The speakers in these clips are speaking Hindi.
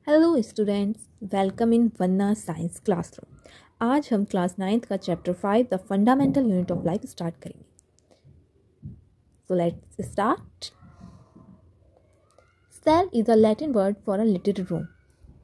Hello students, welcome in wanna science classroom. आज हम क्लास 9th का chapter 5 the fundamental unit of life start करेंगे। So let's start. Cell is a Latin word for a little room.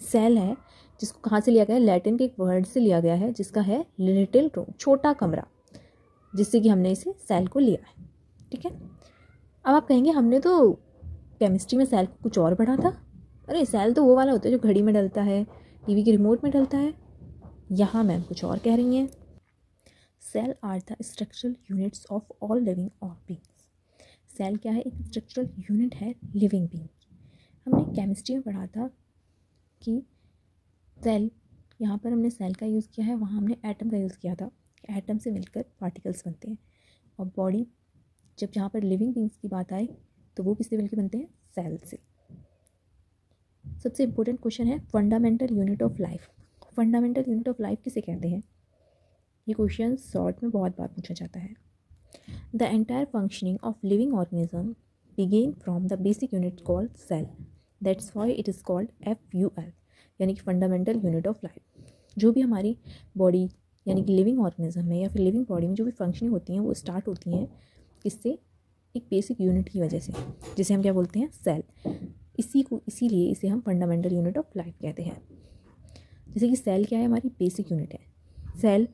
Cell है जिसको कहाँ से लिया गया है? लैटिन के एक वर्ड से लिया गया है जिसका है लिटिल रूम, छोटा कमरा, जिससे कि हमने इसे सेल को लिया है। ठीक है। अब आप कहेंगे हमने तो केमिस्ट्री में सेल को कुछ और पढ़ा था। अरे सेल तो वो वाला होता है जो घड़ी में डलता है, टीवी के रिमोट में डलता है। यहाँ मैम कुछ और कह रही हैं। Cell are the structural units of all living beings. Cell क्या है? एक स्ट्रक्चरल यूनिट है लिविंग बींग। हमने केमिस्ट्री में पढ़ा था कि सेल, यहाँ पर हमने सेल का यूज़ किया है, वहाँ हमने एटम का यूज़ किया था। एटम से मिलकर पार्टिकल्स बनते हैं। और बॉडी, जब जहाँ पर लिविंग बींग्स की बात आए तो वो किससे मिलकर बनते हैं? सेल से। सबसे इम्पोर्टेंट क्वेश्चन है fundamental unit of life. Fundamental unit of life किसे कहते हैं? ये क्वेश्चन शॉर्ट में बहुत बार पूछा जाता है। The entire functioning of living organism begin from the basic unit called cell, that's why it is called FUL, यानी कि फंडामेंटल यूनिट ऑफ लाइफ। जो भी हमारी बॉडी यानी कि लिविंग ऑर्गेनिज्म में या फिर लिविंग बॉडी में जो भी फंक्शनिंग होती हैं वो स्टार्ट होती हैं किससे? एक बेसिक यूनिट की वजह से, जिसे हम क्या बोलते हैं? सेल। इसीलिए इसे हम फंडामेंटल यूनिट ऑफ लाइफ कहते हैं। जैसे कि सेल क्या है? हमारी बेसिक यूनिट है। सेल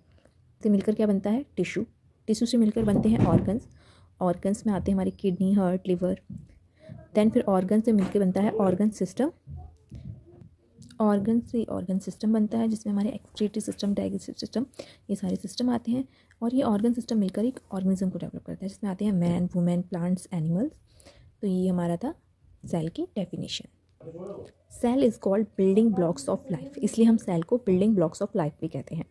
से मिलकर क्या बनता है? टिश्यू। टिश्यू से मिलकर बनते हैं ऑर्गन्स। ऑर्गन्स में आते हैं हमारे किडनी, हार्ट, लिवर। देन फिर ऑर्गन से मिलकर बनता है ऑर्गन सिस्टम। ऑर्गन से ऑर्गन सिस्टम बनता है जिसमें हमारे एक्सक्रीटरी सिस्टम, डाइजेस्टिव सिस्टम, ये सारे सिस्टम आते हैं। और ये ऑर्गन सिस्टम मिलकर एक ऑर्गेनिज्म को डेवलप करता है जिसमें आते हैं मैन, वुमेन, प्लांट्स, एनिमल्स। तो ये हमारा था सेल की definition. Cell is called building blocks of life, इसलिए हम सेल को बिल्डिंग ब्लॉक्स ऑफ लाइफ भी कहते हैं।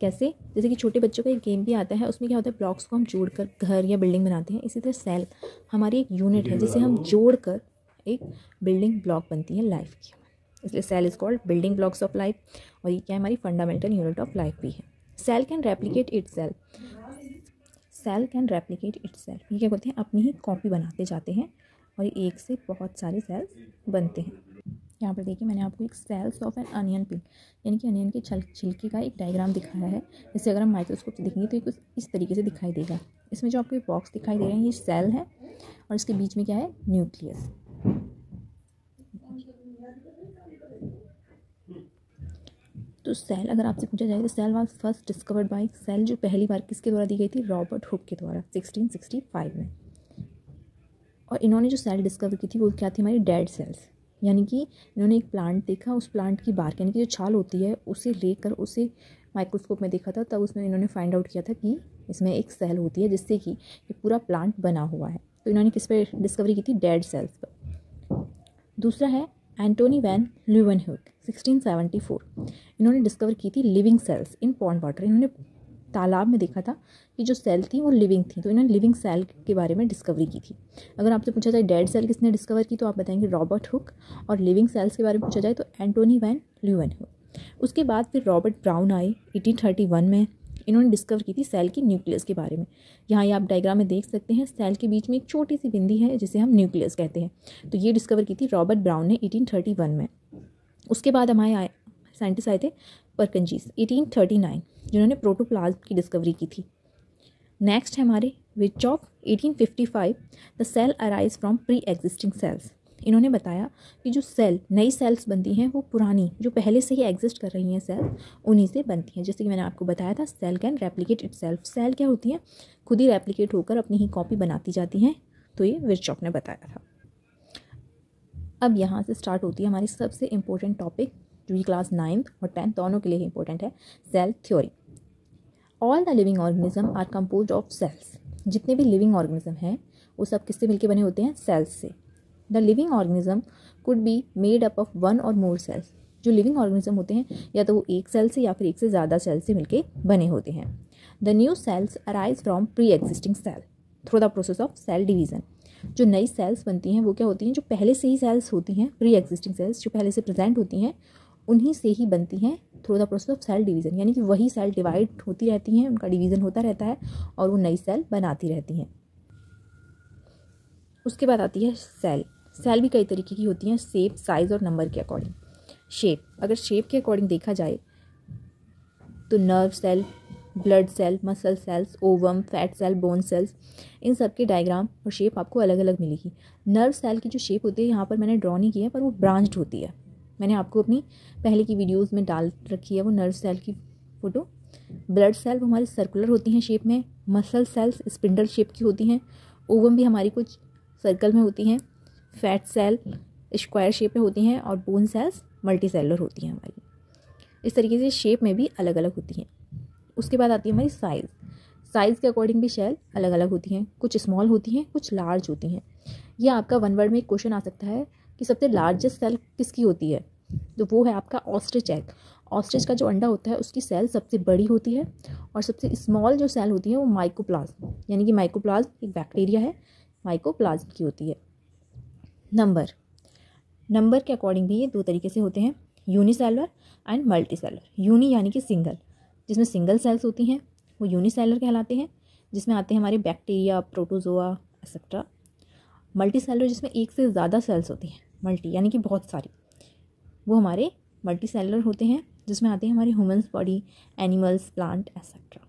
कैसे? जैसे कि छोटे बच्चों का एक गेम भी आता है, उसमें क्या होता है? ब्लॉक्स को हम जोड़कर घर या बिल्डिंग बनाते हैं। इसी तरह सेल हमारी एक यूनिट है जिसे हम जोड़कर एक बिल्डिंग ब्लॉक बनती है लाइफ की, इसलिए cell is called building blocks of life. और ये क्या है? हमारी फंडामेंटल यूनिट ऑफ लाइफ भी है। Cell can replicate itself. Cell can replicate itself, ये क्या करते हैं? अपनी ही कॉपी बनाते जाते हैं और एक से बहुत सारे सेल्स बनते हैं। यहाँ पर देखिए मैंने आपको एक सेल्स ऑफ एन अनियन पिल, यानी कि अनियन के छिलके का एक डायग्राम दिखाया है। इसे अगर हम माइक्रोस्कोप से देखेंगे तो ये कुछ इस तरीके से दिखाई देगा। इसमें जो आपको बॉक्स दिखाई दे रहे हैं ये सेल है और इसके बीच में क्या है? न्यूक्लियस। तो सेल अगर आपसे पूछा जाए तो cell was first discovered by, cell जो पहली बार किसके द्वारा दी गई थी? रॉबर्ट हुक के द्वारा 1665 में। और इन्होंने जो सेल डिस्कवर की थी वो क्या थी? हमारी डेड सेल्स। यानी कि इन्होंने एक प्लांट देखा, उस प्लांट की बार्क यानी कि जो छाल होती है उसे लेकर उसे माइक्रोस्कोप में देखा था, तब उसमें इन्होंने फाइंड आउट किया था कि इसमें एक सेल होती है जिससे कि ये पूरा प्लांट बना हुआ है। तो इन्होंने किस पर डिस्कवरी की थी? डेड सेल्स पर। दूसरा है एंटोनी वैन ल्यूवेनहुक 1674। इन्होंने डिस्कवर की थी लिविंग सेल्स इन पॉन्ड वाटर। इन्होंने तालाब में देखा था कि जो सेल थी वो लिविंग थी, तो इन्होंने लिविंग सेल के बारे में डिस्कवरी की थी। अगर आपसे पूछा जाए डेड सेल किसने डिस्कवर की तो आप बताएंगे रॉबर्ट हुक, और लिविंग सेल्स के बारे में पूछा जाए तो एंटोनी वैन ल्यूवेनहुक। उसके बाद फिर रॉबर्ट ब्राउन आए 1831 में। इन्होंने डिस्कवर की थी सेल की न्यूक्लियस के बारे में। यहाँ ये आप डायग्राम में देख सकते हैं, सेल के बीच में एक छोटी सी बिंदी है जिसे हम न्यूक्लियस कहते हैं। तो ये डिस्कवर की थी रॉबर्ट ब्राउन ने 1831 में। उसके बाद हमारे साइंटिस्ट आए थे परकिंजीज 1839, जिन्होंने प्रोटोप्लाज्म की डिस्कवरी की थी। नेक्स्ट है हमारे Virchow 1855, the cell arise from pre existing cells. इन्होंने बताया कि जो सेल नई सेल्स बनती हैं वो पुरानी जो पहले से ही एग्जिस्ट कर रही हैं सेल, उन्हीं से बनती हैं। जैसे कि मैंने आपको बताया था cell can replicate itself. Cell क्या होती हैं? खुद ही रेप्लिकेट होकर अपनी ही कॉपी बनाती जाती हैं। तो ये विर्चॉफ ने बताया था। अब यहाँ से स्टार्ट होती है हमारी सबसे इम्पोर्टेंट टॉपिक, जो कि क्लास 9th और 10th दोनों के लिए इंपॉर्टेंट है, cell theory. All the living organism are composed of cells. जितने भी लिविंग ऑर्गेनिज्म हैं वो सब किससे मिलके बने होते हैं? सेल्स से। The living organism could be made up of one और मोर सेल्स। जो लिविंग ऑर्गेनिज्म होते हैं या तो वो एक सेल से या फिर एक से ज़्यादा सेल से मिलके बने होते हैं। The new cells arise from pre existing cell through the process of cell division. जो नई सेल्स बनती हैं वो क्या होती हैं? जो पहले से ही सेल्स होती हैं, प्री एग्जिस्टिंग सेल्स जो पहले से प्रेजेंट होती हैं, उन्हीं से ही बनती हैं through the process of cell division. यानी कि वही सेल डिवाइड होती रहती हैं, उनका डिवीज़न होता रहता है और वो नई सेल बनाती रहती हैं। उसके बाद आती है सेल। सेल भी कई तरीके की होती हैं, शेप, साइज़ और नंबर के अकॉर्डिंग। शेप, अगर शेप के अकॉर्डिंग देखा जाए तो nerve cell, blood cell, muscle cells, ovum, fat cell, bone cells, इन सब के डायग्राम और शेप आपको अलग अलग मिलेगी। नर्व सेल की जो शेप होती है यहाँ पर मैंने ड्रॉ नहीं की है, पर वो ब्रांच्ड होती है। मैंने आपको अपनी पहले की वीडियोस में डाल रखी है वो नर्व सेल की फ़ोटो। ब्लड सेल वो हमारी सर्कुलर होती हैं शेप में, मसल सेल्स स्पिंडल शेप की होती हैं, ओवम भी हमारी कुछ सर्कल में होती हैं, फैट सेल स्क्वायर शेप में होती हैं और बोन सेल्स मल्टी सेलुलर होती हैं हमारी। इस तरीके से शेप में भी अलग अलग होती हैं। उसके बाद आती है हमारी साइज़। साइज़ के अकॉर्डिंग भी सेल अलग अलग होती हैं, कुछ स्मॉल होती हैं, कुछ लार्ज होती हैं। यह आपका वन वर्ड में एक क्वेश्चन आ सकता है कि सबसे लार्जेस्ट सेल किसकी होती है, तो वो है आपका ऑस्ट्रिच एग। ऑस्ट्रिच का जो अंडा होता है उसकी सेल सबसे बड़ी होती है और सबसे स्मॉल जो सेल होती है वो माइकोप्लाज्म, यानी कि माइकोप्लाज्म एक बैक्टीरिया है, माइकोप्लाज्म की होती है। नंबर के अकॉर्डिंग भी ये दो तरीके से होते हैं, यूनिसेलुलर एंड मल्टीसेलुलर। यूनी यानी कि सिंगल, जिसमें सिंगल सेल्स होती हैं वो यूनिसेलुलर कहलाते हैं, जिसमें आते हैं हमारे बैक्टीरिया, प्रोटोजोआ एक्सेट्रा। मल्टीसेलुलर जिसमें एक से ज़्यादा सेल्स होती हैं, मल्टी यानी कि बहुत सारी, वो हमारे मल्टीसेलुलर होते हैं, जिसमें आते हैं हमारे humans body, animals, plant etcetera.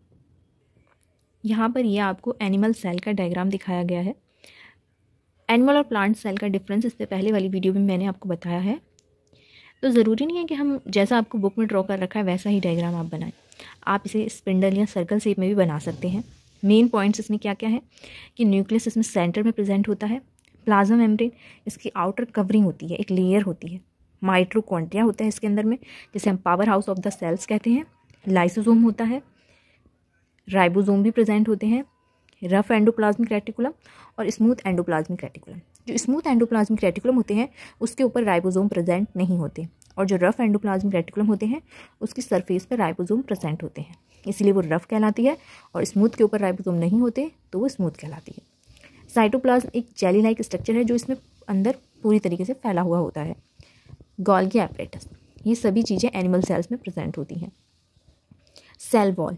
यहाँ पर यह आपको एनिमल सेल का डायग्राम दिखाया गया है। एनिमल और प्लांट सेल का डिफरेंस इससे पहले वाली वीडियो में मैंने आपको बताया है, तो ज़रूरी नहीं है कि हम जैसा आपको बुक में ड्रॉ कर रखा है वैसा ही डायग्राम आप बनाएं। आप इसे स्पिंडल या सर्कल शेप में भी बना सकते हैं। मेन पॉइंट्स इसमें क्या क्या है कि न्यूक्लियस इसमें सेंटर में प्रेजेंट होता है, प्लाज्मा मेम्ब्रेन इसकी आउटर कवरिंग होती है, एक लेयर होती है, माइटोकॉन्ड्रिया होता है इसके अंदर में, जिसे हम power house of the cells कहते हैं, लाइसोसोम होता है, राइबोसोम भी प्रेजेंट होते हैं, रफ एंडोप्लाज्मिक रेटिकुलम और स्मूथ एंडोप्लाज्मिक रेटिकुलम। जो स्मूथ एंडोप्लाज्मिक रेटिकुलम होते हैं उसके ऊपर राइबोसोम प्रेजेंट नहीं होते, और जो रफ एंडोप्लाज्मिक रेटिकुलम होते हैं उसकी सरफेस पर राइबोसोम प्रेजेंट होते हैं, इसलिए वो रफ कहलाती है, और स्मूथ के ऊपर राइबोसोम नहीं होते तो वो स्मूथ कहलाती है। साइटोप्लाज्म एक जेली लाइक स्ट्रक्चर है जो इसमें अंदर पूरी तरीके से फैला हुआ होता है। गोल्गी एपरेटस, ये सभी चीज़ें एनिमल सेल्स में प्रेजेंट होती हैं। Cell wall,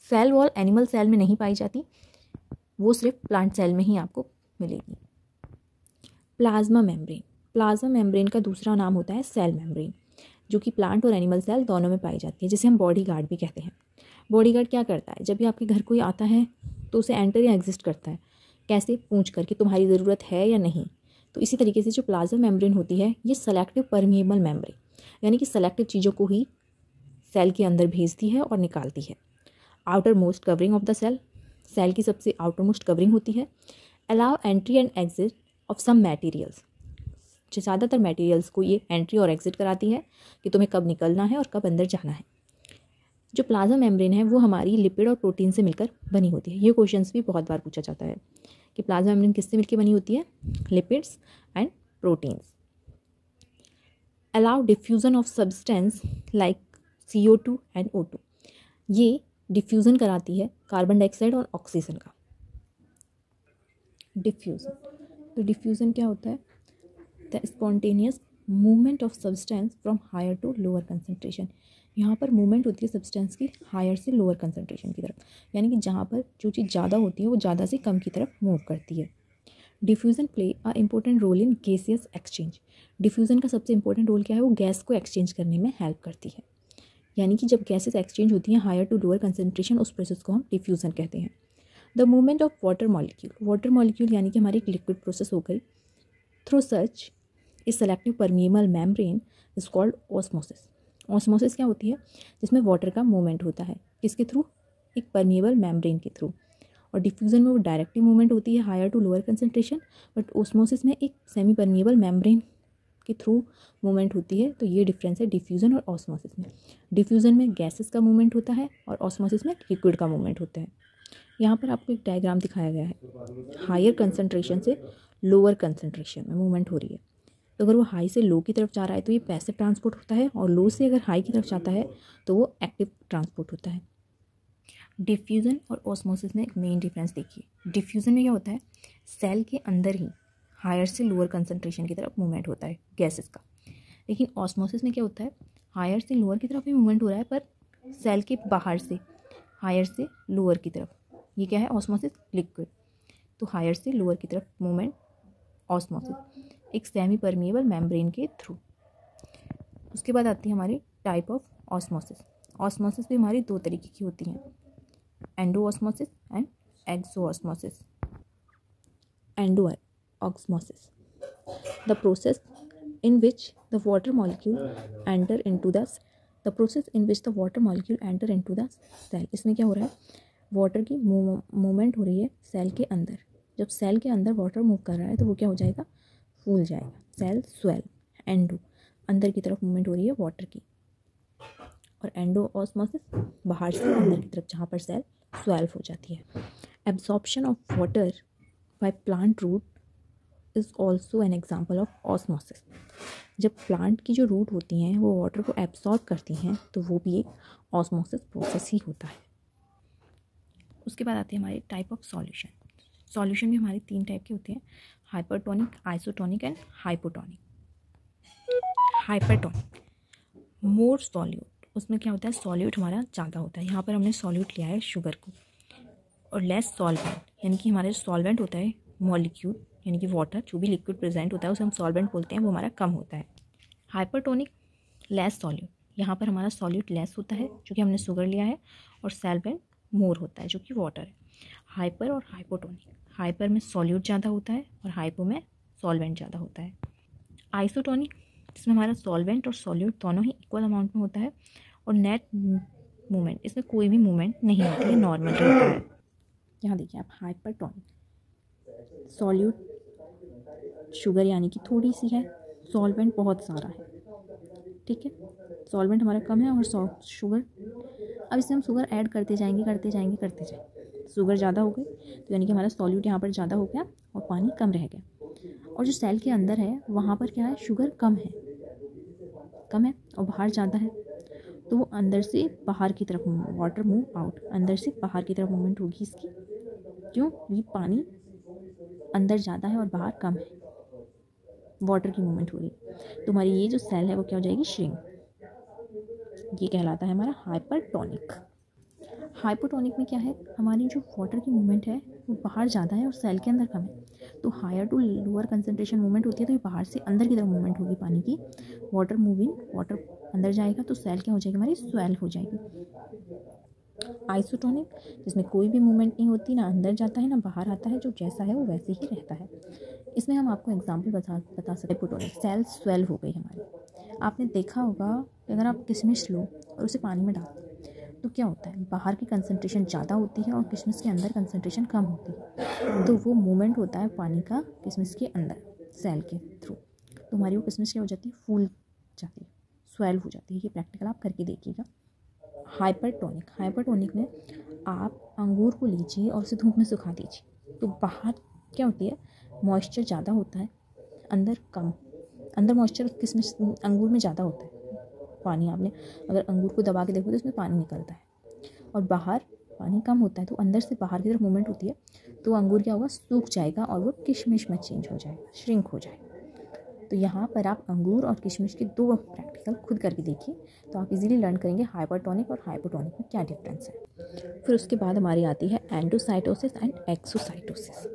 cell wall animal cell में नहीं पाई जाती, वो सिर्फ प्लांट सेल में ही आपको मिलेगी। प्लाज्मा मेम्ब्रेन, प्लाज्मा मेम्ब्रेन का दूसरा नाम होता है सेल मेम्ब्रेन, जो कि प्लांट और एनिमल सेल दोनों में पाई जाती है, जिसे हम बॉडी गार्ड भी कहते हैं। बॉडी गार्ड क्या करता है, जब भी आपके घर कोई आता है तो उसे एंटर या एग्जिस्ट करता है, कैसे, पूछ कर कि तुम्हारी ज़रूरत है या नहीं। तो इसी तरीके से जो प्लाज्मा मेम्ब्रेन होती है ये सेलेक्टिव परमिएबल मेम्ब्रेन, यानी कि सेलेक्टिव चीज़ों को ही सेल के अंदर भेजती है और निकालती है। Outer most covering of the cell, cell की सबसे आउटर मोस्ट कवरिंग होती है। Allow entry and exit of some materials, जो ज़्यादातर मटेरियल्स को ये एंट्री और एग्जिट कराती है कि तुम्हें कब निकलना है और कब अंदर जाना है। जो प्लाज्मा मेम्ब्रेन है वो हमारी लिपिड और प्रोटीन से मिलकर बनी होती है। ये क्वेश्चंस भी बहुत बार पूछा जाता है कि प्लाज्मा मेम्ब्रेन किससे मिलकर बनी होती है, lipids and proteins. Allow diffusion of substance like CO2 and O2, ये डिफ्यूज़न कराती है कार्बन डाइऑक्साइड और ऑक्सीजन का। डिफ्यूज़न, तो डिफ्यूज़न क्या होता है, the spontaneous movement of substance from higher to lower concentration. यहाँ पर मूवमेंट होती है सब्सटेंस की हायर से लोअर कंसनट्रेशन की तरफ, यानी कि जहाँ पर जो चीज़ ज़्यादा होती है वो ज़्यादा से कम की तरफ मूव करती है। Diffusion play a important role in gaseous exchange, diffusion का सबसे इंपॉर्टेंट रोल क्या है, वो गैस को एक्सचेंज करने में हेल्प करती है, यानी कि जब गैसेस एक्सचेंज होती हैं हायर टू लोअर कंसनट्रेशन, उस प्रोसेस को हम डिफ्यूज़न कहते हैं। The movement of water molecule, water molecule यानी कि हमारी एक लिक्विड प्रोसेस हो गई, through such A selective permeable membrane is called osmosis. Osmosis क्या होती है, जिसमें वाटर का मूवमेंट होता है, किसके थ्रू, एक परमिएबल मेम्ब्रेन के थ्रू। और डिफ्यूज़न में वो डायरेक्टली मूवमेंट होती है higher to lower concentration, but osmosis में एक सेमी परमिएबल मेम्ब्रेन के थ्रू मूवमेंट होती है। तो ये डिफरेंस है डिफ्यूज़न और ऑस्मोसिस में। डिफ्यूज़न में गैसेस का मूवमेंट होता है और ऑस्मोसिस में लिक्विड का मूवमेंट होता है। यहाँ पर आपको एक डायग्राम दिखाया गया है, हायर कंसनट्रेशन से लोअर कंसनट्रेशन में मूवमेंट हो रही है। तो अगर वो हाई से लो की तरफ जा रहा है तो ये पैसिव ट्रांसपोर्ट होता है, और लो से अगर हाई की तरफ जाता है तो वो एक्टिव ट्रांसपोर्ट होता है। डिफ्यूज़न और ऑस्मोसिस में एक मेन डिफरेंस देखिए। डिफ्यूज़न में क्या होता है, सेल के अंदर ही हायर से लोअर कंसनट्रेशन की तरफ मूवमेंट होता है गैसेस का, लेकिन ऑस्मोसिस में क्या होता है, हायर से लोअर की तरफ ही मूवमेंट हो रहा है, पर सेल के बाहर से हायर से लोअर की तरफ। ये क्या है, ऑस्मोसिस, लिक्विड। तो हायर से लोअर की तरफ मूवमेंट ऑस्मोसिस, एक सेमी परमिएबल मेम्ब्रेन के थ्रू। उसके बाद आती है हमारी टाइप ऑफ ऑस्मोसिस। ऑस्मोसिस भी हमारी दो तरीके की होती हैं, endo osmosis and exo osmosis. Endo osmosis, the process in which the water molecule enter into the cell। इसमें क्या हो रहा है, वाटर की मूवमेंट हो रही है सेल के अंदर। जब सेल के अंदर वाटर मूव कर रहा है तो वो क्या हो जाएगा, फूल जाएगा, सेल स्वेल। एंडो, अंदर की तरफ मूवमेंट हो रही है वाटर की, और एंडो ऑस्मोसिस बाहर से अंदर की तरफ जहाँ पर सेल स्वेल्व हो जाती है। Absorption of water by plant root is also an example of osmosis. जब प्लांट की जो रूट होती हैं वो वाटर को एब्सॉर्ब करती हैं तो वो भी एक ऑस्मोसिस प्रोसेस ही होता है। उसके बाद आती है हमारी टाइप ऑफ सॉल्यूशन। सॉल्यूशन भी हमारे 3 टाइप के होते हैं, hypertonic, isotonic and hypotonic. Hypertonic, more solute, उसमें क्या होता है, सॉल्यूट हमारा ज़्यादा होता है। यहाँ पर हमने सॉल्यूट लिया है शुगर को, और लेस सॉल्वेंट, यानी कि हमारे सॉल्वेंट होता है मॉलिक्यूल, यानी कि वाटर, जो भी लिक्विड प्रेजेंट होता है उसे हम सॉल्वेंट बोलते हैं, वो हमारा कम होता है। हाइपरटोनिक, लेस सॉल्यूट, यहाँ पर हमारा सॉल्यूट लेस होता है जो कि हमने शुगर लिया है, और सॉल्वेंट मोर होता है जो कि वाटर है। हाइपर और हाइपोटोनिक, हाइपर में सॉल्यूट ज़्यादा होता है और हाइपो में सॉल्वेंट ज़्यादा होता है। आइसोटोनिक, जिसमें हमारा सॉल्वेंट और सॉल्यूट दोनों ही इक्वल अमाउंट में होता है, और नेट मूवमेंट, इसमें कोई भी मूवमेंट नहीं होती है, नॉर्मल रहता है। यहाँ देखिए आप, हाइपरटोनिक, सॉल्यूट शुगर यानी कि थोड़ी सी है, सॉल्वेंट बहुत सारा है, ठीक है, सॉल्वेंट हमारा कम है और शुगर, अब इसमें हम शुगर ऐड करते जाएंगे, शुगर ज़्यादा हो गई तो यानी कि हमारा सॉल्यूट यहाँ पर ज़्यादा हो गया और पानी कम रह गया। और जो सेल के अंदर है वहाँ पर क्या है, शुगर कम है और बाहर ज़्यादा है, तो वो अंदर से बाहर की तरफ वाटर मूव आउट, अंदर से बाहर की तरफ मूवमेंट होगी इसकी, क्यों, ये पानी अंदर ज़्यादा है और बाहर कम है, वाटर की मूवमेंट हो रही है, तो हमारी ये जो सेल है वो क्या हो जाएगी, श्रिंक। ये कहलाता है हमारा हाइपरटोनिक। हाइपोटोनिक में क्या है, हमारी जो वाटर की मूवमेंट है वो बाहर ज़्यादा है और सेल के अंदर कम है, तो higher to lower concentration movement होती है, तो ये बाहर से अंदर की तरफ मूवमेंट होगी पानी की, वाटर मूविंग, वाटर अंदर जाएगा तो सेल क्या हो जाएगी, हमारी स्वेल हो जाएगी। आइसोटोनिक, जिसमें कोई भी मूवमेंट नहीं होती, ना अंदर जाता है ना बाहर आता है, जो जैसा है वो वैसे ही रहता है। इसमें हम आपको एग्जाम्पल बता सकते हैं। हाइपोटोनिक, सेल स्वेल हो गई हमारी। आपने देखा होगा कि अगर आप किशमिश लो और उसे पानी में डाल तो क्या होता है, बाहर की कंसंट्रेशन ज़्यादा होती है और किशमिश के अंदर कंसंट्रेशन कम होती है, तो वो मूवमेंट होता है पानी का किशमिश के अंदर सेल के थ्रू, तो हमारी वो किशमिश क्या हो जाती है, फूल जाती है, स्वेल हो जाती है। ये प्रैक्टिकल आप करके देखिएगा। हाइपरटोनिक, हाइपरटोनिक में आप अंगूर को लीजिए और उसे धूप में सुखा दीजिए, तो बाहर क्या होती है, मॉइस्चर ज़्यादा होता है, अंदर कम, अंदर मॉइस्चर किशमिश अंगूर में ज़्यादा होता है, पानी आपने अगर अंगूर को दबा के देखो तो इसमें पानी निकलता है, और बाहर पानी कम होता है, तो अंदर से बाहर की तरफ मूवमेंट होती है, तो अंगूर क्या होगा, सूख जाएगा और वो किशमिश में चेंज हो जाएगा, श्रिंक हो जाएगा। तो यहाँ पर आप अंगूर और किशमिश के 2 प्रैक्टिकल खुद करके देखिए, तो आप इजीली लर्न करेंगे हाइपरटोनिक और हाइपोटोनिक में क्या डिफरेंस है। फिर उसके बाद हमारी आती है एंडोसाइटोसिस एंड एक्सोसाइटोसिस।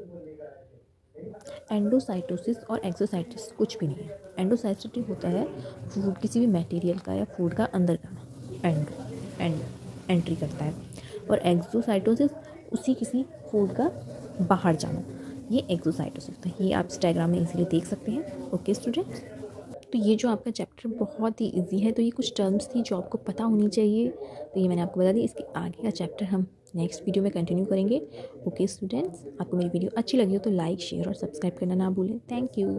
एंडोसाइटोसिस और एक्सोसाइटोसिस कुछ भी नहीं है। एंडोसाइटोसिस होता है फूड, किसी भी मटेरियल का या फूड का अंदर जाना, एंट्री करता है, और एक्सोसाइटोसिस उसी किसी फूड का बाहर जाना, ये एक्सोसाइटोसिस होता है। ये आप इस डायग्राम में इजीली देख सकते हैं। ओके स्टूडेंट्स, तो ये जो आपका चैप्टर बहुत ही इजी है, तो ये कुछ टर्म्स थी जो आपको पता होनी चाहिए, तो ये मैंने आपको बता दी। इसके आगे का चैप्टर हम नेक्स्ट वीडियो में कंटिन्यू करेंगे। ओके स्टूडेंट्स, आपको मेरी वीडियो अच्छी लगी हो तो लाइक, शेयर और सब्सक्राइब करना ना भूलें। Thank you.